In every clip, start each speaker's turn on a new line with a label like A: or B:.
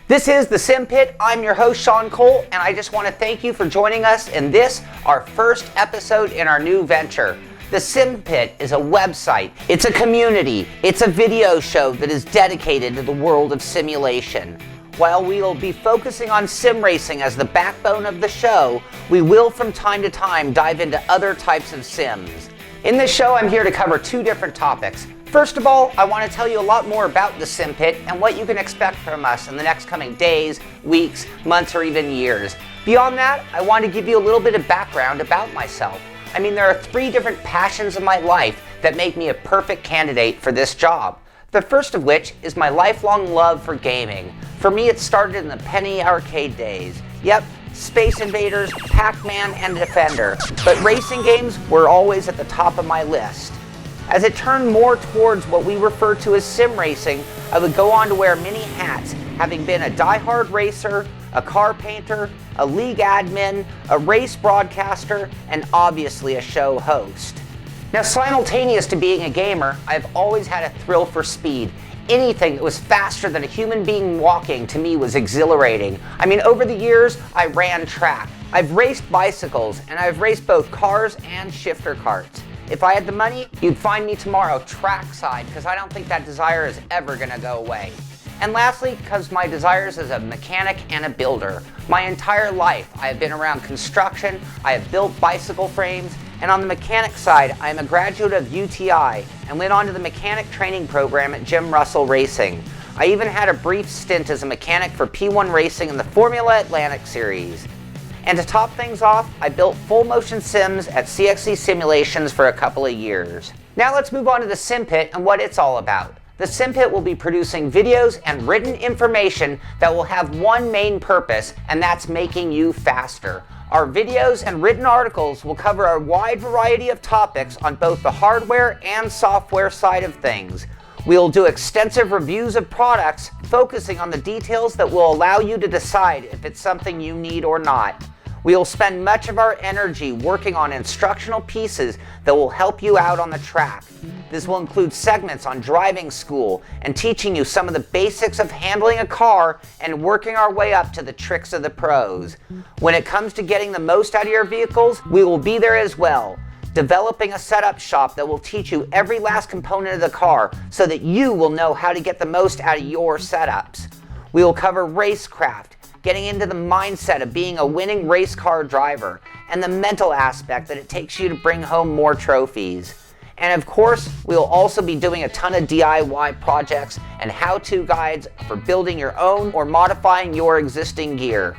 A: This is the Simpit. I'm your host, Sean Cole, and I just want to thank you for joining us in this, our first episode in our new venture. The Simpit is a website, it's a community, it's a video show that is dedicated to the world of simulation. While we will be focusing on sim racing as the backbone of the show, we will from time to time dive into other types of sims. In this show, I'm here to cover two different topics. First of all, I want to tell you a lot more about the Simpit and what you can expect from us in the next coming days, weeks, months, or even years. Beyond that, I want to give you a little bit of background about myself. I mean, there are three different passions of my life that make me a perfect candidate for this job. The first of which is my lifelong love for gaming. For me, it started in the penny arcade days. Yep, Space Invaders, Pac-Man, and Defender. But racing games were always at the top of my list. As it turned more towards what we refer to as sim racing, I would go on to wear many hats, having been a die-hard racer, a car painter, a league admin, a race broadcaster, and obviously a show host. Now, simultaneous to being a gamer, I've always had a thrill for speed. Anything that was faster than a human being walking to me was exhilarating. I mean, over the years, I ran track. I've raced bicycles, and I've raced both cars and shifter carts. If I had the money, you'd find me tomorrow trackside, because I don't think that desire is ever going to go away. And lastly, because my desires as a mechanic and a builder. My entire life, I have been around construction, I have built bicycle frames, and on the mechanic side, I am a graduate of UTI and went on to the mechanic training program at Jim Russell Racing. I even had a brief stint as a mechanic for P1 Racing in the Formula Atlantic Series. And to top things off, I built full motion sims at CXC Simulations for a couple of years. Now let's move on to the Simpit and what it's all about. The Simpit will be producing videos and written information that will have one main purpose, and that's making you faster. Our videos and written articles will cover a wide variety of topics on both the hardware and software side of things. We'll do extensive reviews of products, focusing on the details that will allow you to decide if it's something you need or not. We will spend much of our energy working on instructional pieces that will help you out on the track. This will include segments on driving school and teaching you some of the basics of handling a car and working our way up to the tricks of the pros. When it comes to getting the most out of your vehicles, we will be there as well, developing a setup shop that will teach you every last component of the car so that you will know how to get the most out of your setups. We will cover racecraft, getting into the mindset of being a winning race car driver, and the mental aspect that it takes you to bring home more trophies. And of course, we'll also be doing a ton of DIY projects and how-to guides for building your own or modifying your existing gear.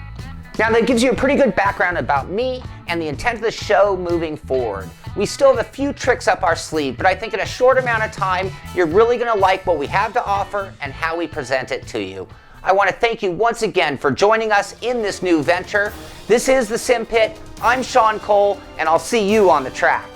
A: Now that gives you a pretty good background about me and the intent of the show moving forward. We still have a few tricks up our sleeve, but I think in a short amount of time, you're really going to like what we have to offer and how we present it to you. I want to thank you once again for joining us in this new venture. This is the Simpit. I'm Sean Cole, and I'll see you on the track.